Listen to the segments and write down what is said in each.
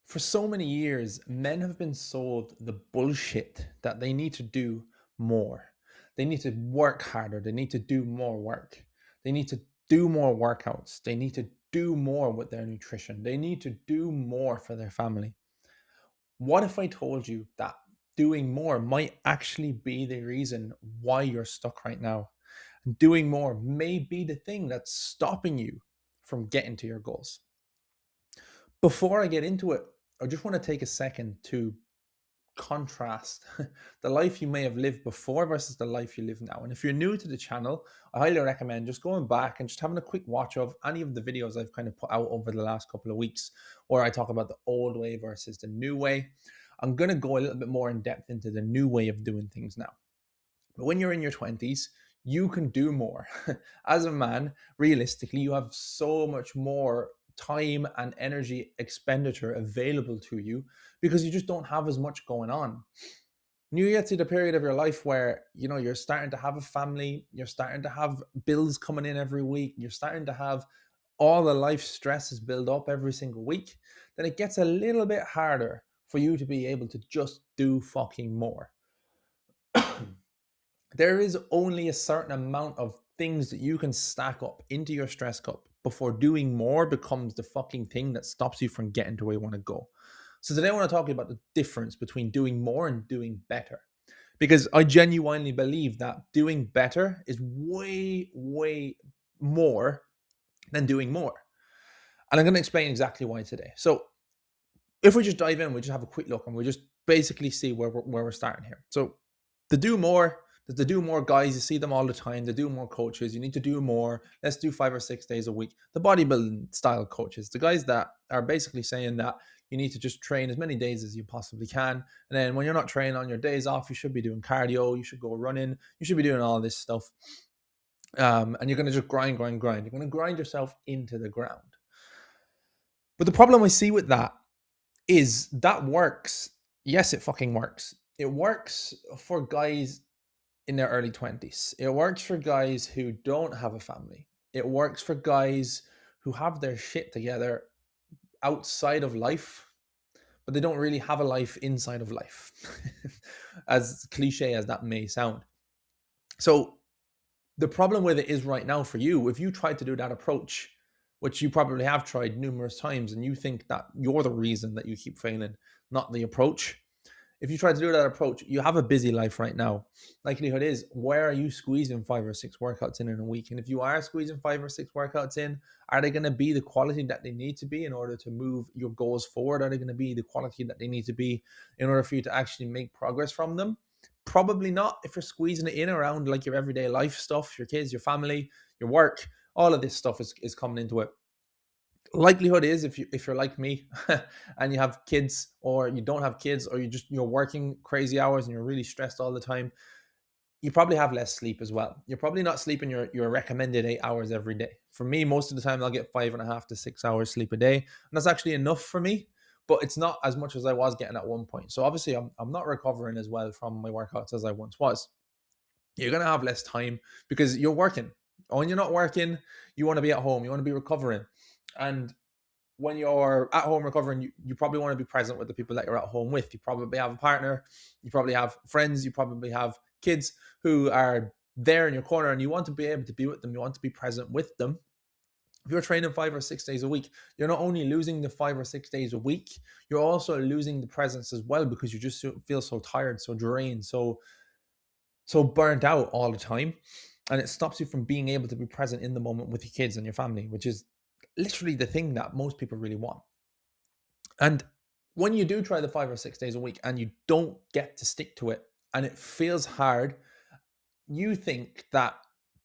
For so many years, men have been sold the bullshit that they need to do more. They need to work harder. They need to do more work. They need to do more workouts. They need to do more with their nutrition. They need to do more for their family. What if I told you that doing more might actually be the reason why you're stuck right now? And doing more may be the thing that's stopping you from getting to your goals. Before I get into it, I just want to take a second to contrast the life you may have lived before versus the life you live now. And if you're new to the channel, I highly recommend just going back and just having a quick watch of any of the videos I've kind of put out over the last couple of weeks, where I talk about the old way versus the new way. I'm going to go a little bit more in depth into the new way of doing things now. But when you're in your 20s, you can do more. As a man, realistically, you have so much more time and energy expenditure available to you because you just don't have as much going on. When you get to the period of your life where you're starting to have a family, you're starting to have bills coming in every week, you're starting to have all the life stresses build up every single week, then it gets a little bit harder for you to be able to just do fucking more. There is only a certain amount of things that you can stack up into your stress cup before doing more becomes the fucking thing that stops you from getting to where you want to go. So today I want to talk about the difference between doing more and doing better. Because I genuinely believe that doing better is way, way more than doing more. And I'm going to explain exactly why today. So if we just dive in, we just have a quick look and we just basically see where we're starting here. So the do more, the do more guys, you see them all the time. The do more coaches, you need to do more. Let's do 5 or 6 days a week. The bodybuilding style coaches, the guys that are basically saying that you need to just train as many days as you possibly can. And then when you're not training on your days off, you should be doing cardio, you should go running, you should be doing all this stuff. And you're going to just grind. You're going to grind yourself into the ground. But the problem I see with that is that works. Yes, it fucking works. It works for guys in their early 20s. It works for guys who don't have a family. It works for guys who have their shit together outside of life, but they don't really have a life inside of life, as cliche as that may sound. So, the problem with it is right now for you, if you try to do that approach, which you probably have tried numerous times, and you think that you're the reason that you keep failing, not the approach. If you try to do that approach, you have a busy life right now. Likelihood is, where are you squeezing 5 or 6 workouts in a week? And if you are squeezing 5 or 6 workouts in, are they going to be the quality that they need to be in order to move your goals forward? Are they going to be the quality that they need to be in order for you to actually make progress from them? Probably not if you're squeezing it in around like your everyday life stuff, your kids, your family, your work. All of this stuff is coming into it. Likelihood is, if you're like me and you have kids, or you don't have kids, or you're working crazy hours and you're really stressed all the time, you probably have less sleep as well. You're probably not sleeping your recommended 8 hours every day. For me, most of the time I'll get 5.5 to 6 hours sleep a day, and that's actually enough for me, but it's not as much as I was getting at one point. So obviously I'm not recovering as well from my workouts as I once was. You're going to have less time because you're working. When you're not working, you want to be at home, you want to be recovering. And when you're at home recovering, you probably want to be present with the people that you're at home with. You probably have a partner, you probably have friends, you probably have kids who are there in your corner, and you want to be able to be with them. You want to be present with them. If you're training 5 or 6 days a week, you're not only losing the 5 or 6 days a week, you're also losing the presence as well, because you just feel so tired, so drained, so burnt out all the time. And it stops you from being able to be present in the moment with your kids and your family, which is literally the thing that most people really want. And when you do try the 5 or 6 days a week and you don't get to stick to it and it feels hard, you think that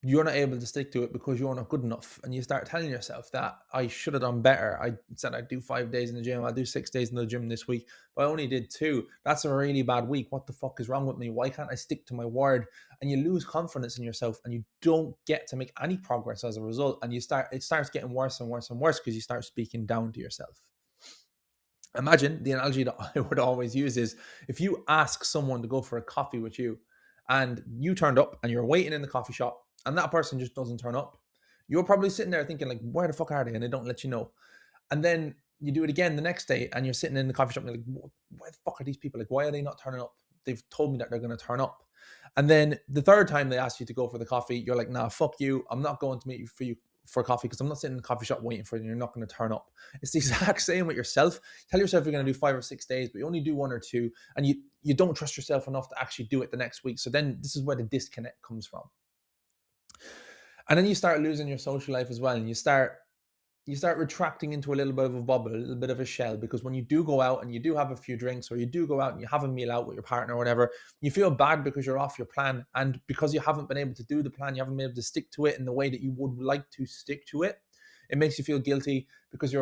you're not able to stick to it because you're not good enough. And you start telling yourself that I should have done better. I said I'd do 5 days in the gym. I'll do 6 days in the gym this week, but I only did 2. That's a really bad week. What the fuck is wrong with me? Why can't I stick to my word? And you lose confidence in yourself and you don't get to make any progress as a result. And it starts getting worse and worse and worse because you start speaking down to yourself. Imagine, the analogy that I would always use is, if you ask someone to go for a coffee with you and you turned up and you're waiting in the coffee shop and that person just doesn't turn up, you're probably sitting there thinking like, where the fuck are they? And they don't let you know. And then you do it again the next day, and you're sitting in the coffee shop and you're like, why the fuck are these people, like, why are they not turning up? They've told me that they're going to turn up. And then the third time they ask you to go for the coffee, you're like, nah, fuck you, I'm not going to meet you for coffee because I'm not sitting in the coffee shop waiting for you and you're not going to turn up. It's the exact same with yourself. Tell yourself you're going to do 5 or 6 days, but you only do 1 or 2, and you don't trust yourself enough to actually do it the next week. So then this is where the disconnect comes from. And then you start losing your social life as well, and you start retracting into a little bit of a bubble, a little bit of a shell, because when you do go out and you do have a few drinks, or you do go out and you have a meal out with your partner or whatever, you feel bad because you're off your plan. And because you haven't been able to do the plan, you haven't been able to stick to it in the way that you would like to stick to it. It makes you feel guilty because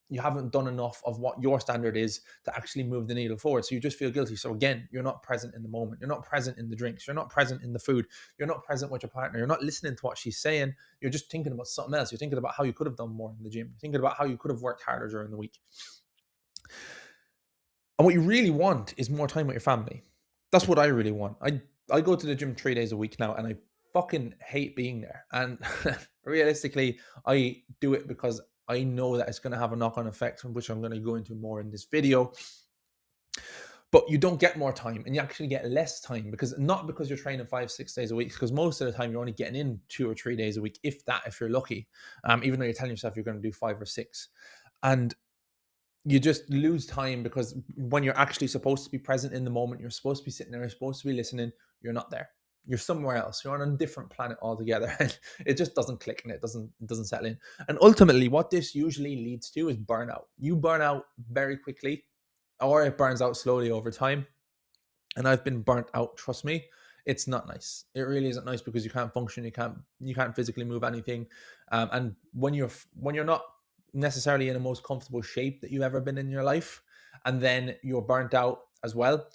you haven't done enough of what your standard is to actually move the needle forward. So you just feel guilty. So again, you're not present in the moment. You're not present in the drinks. You're not present in the food. You're not present with your partner. You're not listening to what she's saying. You're just thinking about something else. You're thinking about how you could have done more in the gym. You're thinking about how you could have worked harder during the week. And what you really want is more time with your family. That's what I really want. I go to the gym 3 days a week now, and I fucking hate being there. And realistically, I do it because I know that it's going to have a knock-on effect, which I'm going to go into more in this video. But you don't get more time, and you actually get less time, because not because you're training 5, 6 days a week, because most of the time you're only getting in 2 or 3 days a week, if that, if you're lucky. Even though you're telling yourself you're going to do 5 or 6, and you just lose time because when you're actually supposed to be present in the moment, you're supposed to be sitting there, you're supposed to be listening, you're not there. You're somewhere else. You're on a different planet altogether. And it just doesn't click, and it doesn't settle in. And ultimately, what this usually leads to is burnout. You burn out very quickly, or it burns out slowly over time. And I've been burnt out, trust me. It's not nice. It really isn't nice, because you can't function, you can't physically move anything. And when you're not necessarily in the most comfortable shape that you've ever been in your life, and then you're burnt out as well,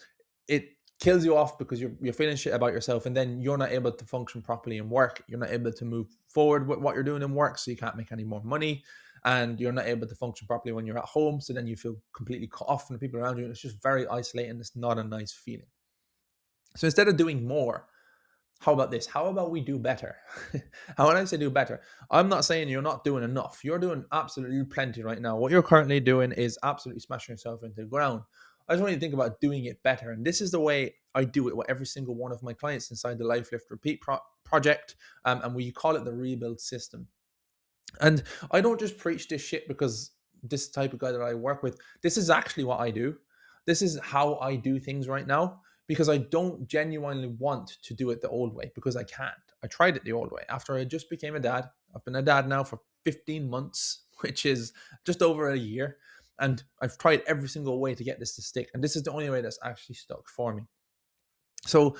it kills you off, because you're feeling shit about yourself, and then you're not able to function properly in work. You're not able to move forward with what you're doing in work, so you can't make any more money, and you're not able to function properly when you're at home. So then you feel completely cut off from the people around you, and it's just very isolating. It's not a nice feeling. So instead of doing more, how about this? How about we do better? How when I say do better, I'm not saying you're not doing enough. You're doing absolutely plenty right now. What you're currently doing is absolutely smashing yourself into the ground. I just want you to think about doing it better. And this is the way I do it with every single one of my clients inside the Life Lift Repeat project. And we call it the rebuild system. And I don't just preach this shit because this type of guy that I work with, this is actually what I do. This is how I do things right now, because I don't genuinely want to do it the old way, because I can't. I tried it the old way after I just became a dad. I've been a dad now for 15 months, which is just over a year. And I've tried every single way to get this to stick. And this is the only way that's actually stuck for me. So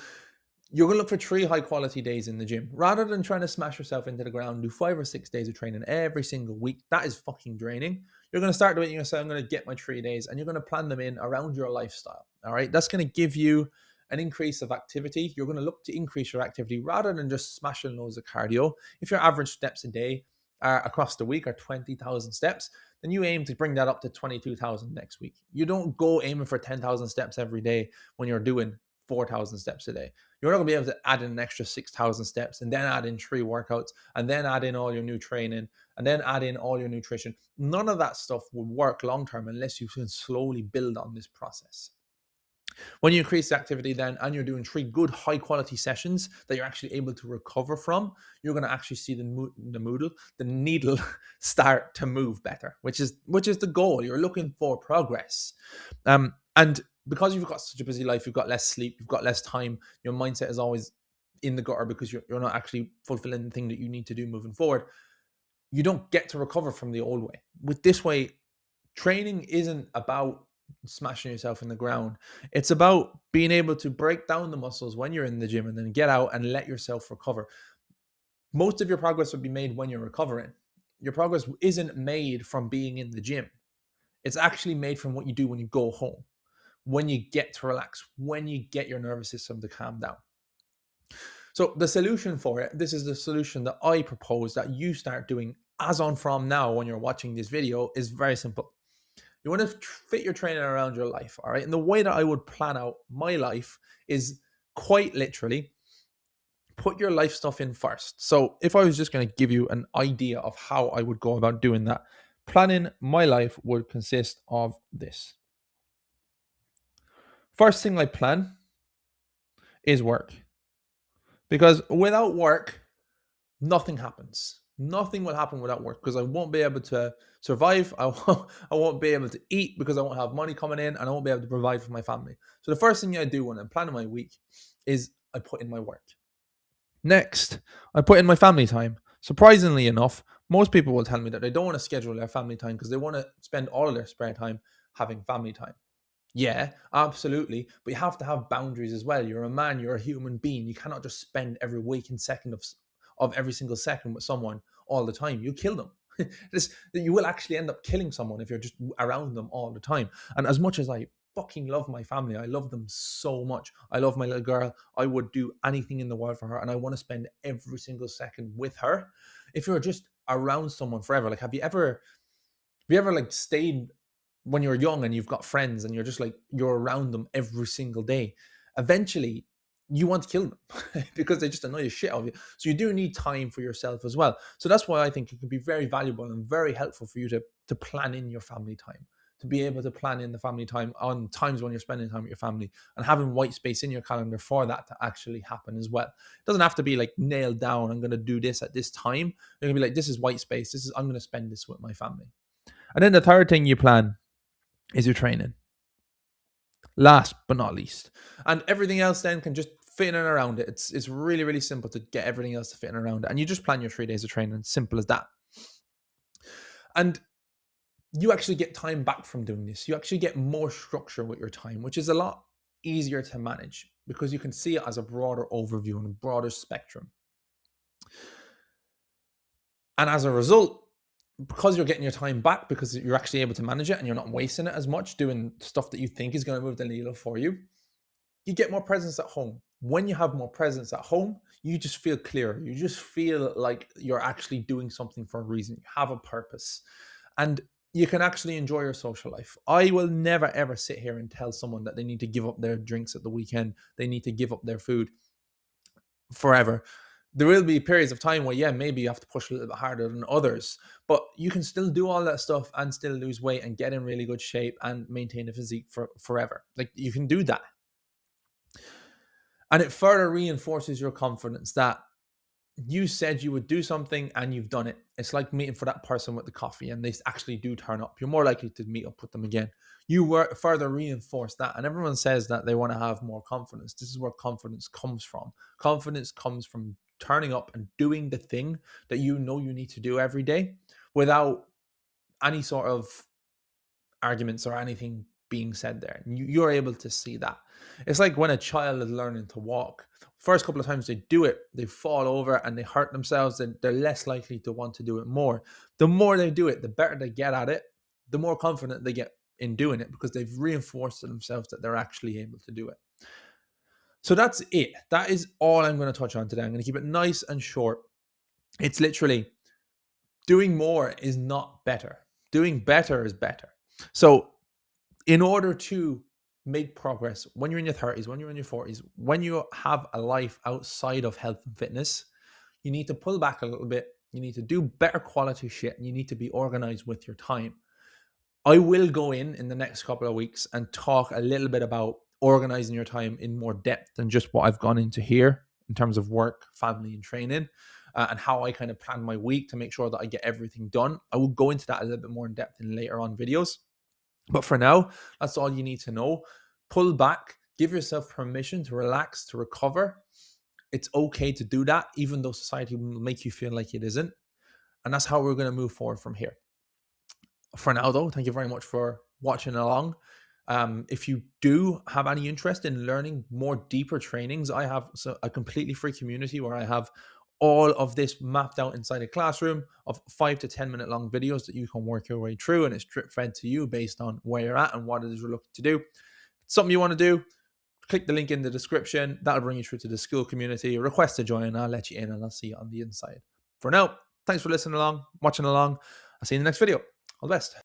you're going to look for 3 high quality days in the gym rather than trying to smash yourself into the ground, do 5 or 6 days of training every single week. That is fucking draining. You're going to start doing it yourself. I'm going to get my 3 days, and you're going to plan them in around your lifestyle. All right. That's going to give you an increase of activity. You're going to look to increase your activity rather than just smashing loads of cardio. If your average steps a day across the week are 20,000 steps, then you aim to bring that up to 22,000 next week. You don't go aiming for 10,000 steps every day when you're doing 4,000 steps a day. You're not going to be able to add in an extra 6,000 steps and then add in 3 workouts and then add in all your new training and then add in all your nutrition. None of that stuff will work long term unless you can slowly build on this process. When you increase the activity then, and you're doing 3 good high quality sessions that you're actually able to recover from, you're going to actually see the needle start to move better, which is the goal. You're looking for progress. And because you've got such a busy life, you've got less sleep, you've got less time, your mindset is always in the gutter because you're not actually fulfilling the thing that you need to do moving forward. You don't get to recover from the old way. With this way, training isn't about smashing yourself in the ground. It's about being able to break down the muscles when you're in the gym and then get out and let yourself recover. Most of your progress will be made when you're recovering. Your progress isn't made from being in the gym. It's actually made from what you do when you go home, when you get to relax, when you get your nervous system to calm down. So the solution for it, this is the solution that I propose that you start doing as on from now when you're watching this video, is very simple. You want to fit your training around your life, all right? And the way that I would plan out my life is quite literally put your life stuff in first. So if I was just going to give you an idea of how I would go about doing that, Planning my life would consist of this. First thing I plan is work. Because without work, nothing happens. Nothing will happen without work because I won't be able to survive. I won't be able to eat because I won't have money coming in, and I won't be able to provide for my family. So the first thing I do when I'm planning my week is I put in my work. Next, I put in my family time. Surprisingly enough, most people will tell me that they don't want to schedule their family time because they want to spend all of their spare time having family time. Yeah, absolutely. But you have to have boundaries as well. You're a man, you're a human being. You cannot just spend every waking second of every single second with someone all the time. You kill them. You will actually end up killing someone if you're just around them all the time. And as much as I fucking love my family, I love them so much. I love my little girl. I would do anything in the world for her, and I want to spend every single second with her. If you're just around someone forever, like have you ever like stayed when you're young and you've got friends and you're just like you're around them every single day? Eventually you want to kill them because they just annoy the shit out of you. So you do need time for yourself as well. So that's why I think it can be very valuable and very helpful for you to plan in your family time, to be able to plan in the family time on times when you're spending time with your family, and having white space in your calendar for that to actually happen as well. It doesn't have to be like nailed down, I'm going to do this at this time. You're going to be like, this is white space, I'm going to spend this with my family. And then the third thing you plan is your training. Last but not least. And everything else then can just fit in and around it. It's really, really simple to get everything else to fit in around it. And you just plan your 3 days of training. Simple as that. And you actually get time back from doing this. You actually get more structure with your time, which is a lot easier to manage because you can see it as a broader overview and a broader spectrum. And as a result, because you're getting your time back, because you're actually able to manage it and you're not wasting it as much doing stuff that you think is going to move the needle for you, you get more presence at home. When you have more presence at home, you just feel clearer. You just feel like you're actually doing something for a reason. You have a purpose. And you can actually enjoy your social life. I will never, ever sit here and tell someone that they need to give up their drinks at the weekend. They need to give up their food forever. There will be periods of time where, yeah, maybe you have to push a little bit harder than others, but you can still do all that stuff and still lose weight and get in really good shape and maintain a physique for forever. Like, you can do that. And it further reinforces your confidence that you said you would do something and you've done it. It's like meeting for that person with the coffee and they actually do turn up. You're more likely to meet up with them again. You further reinforce that. And everyone says that they want to have more confidence. This is where confidence comes from. Confidence comes from turning up and doing the thing that you know you need to do every day without any sort of arguments or anything being said there. You're able to see that. It's like when a child is learning to walk. First couple of times they do it, they fall over and they hurt themselves, and they're less likely to want to do it more. The more they do it, the better they get at it, the more confident they get in doing it because they've reinforced to themselves that they're actually able to do it. So that's it. That is all I'm going to touch on today. I'm going to keep it nice and short. It's literally doing more is not better. Doing better is better. So in order to make progress when you're in your 30s, when you're in your 40s, when you have a life outside of health and fitness, you need to pull back a little bit. You need to do better quality shit, and you need to be organized with your time. I will go in the next couple of weeks and talk a little bit about organizing your time in more depth than just what I've gone into here in terms of work, family, and training, and how I kind of plan my week to make sure that I get everything done. I will go into that a little bit more in depth in later on videos. But for now, that's all you need to know. Pull back, give yourself permission to relax, to recover. It's okay to do that, even though society will make you feel like it isn't. And that's how we're going to move forward from here. For now, though, thank you very much for watching along. If you do have any interest in learning more deeper trainings, I have a completely free community where I have all of this mapped out inside a classroom of 5 to 10 minute long videos that you can work your way through, and it's drip fed to you based on where you're at and what it is you're looking to do. If it's something you want to do, click the link in the description. That'll bring you through to the school community. Request to join, and I'll let you in and I'll see you on the inside. For now, thanks for listening along, watching along. I'll see you in the next video. All the best.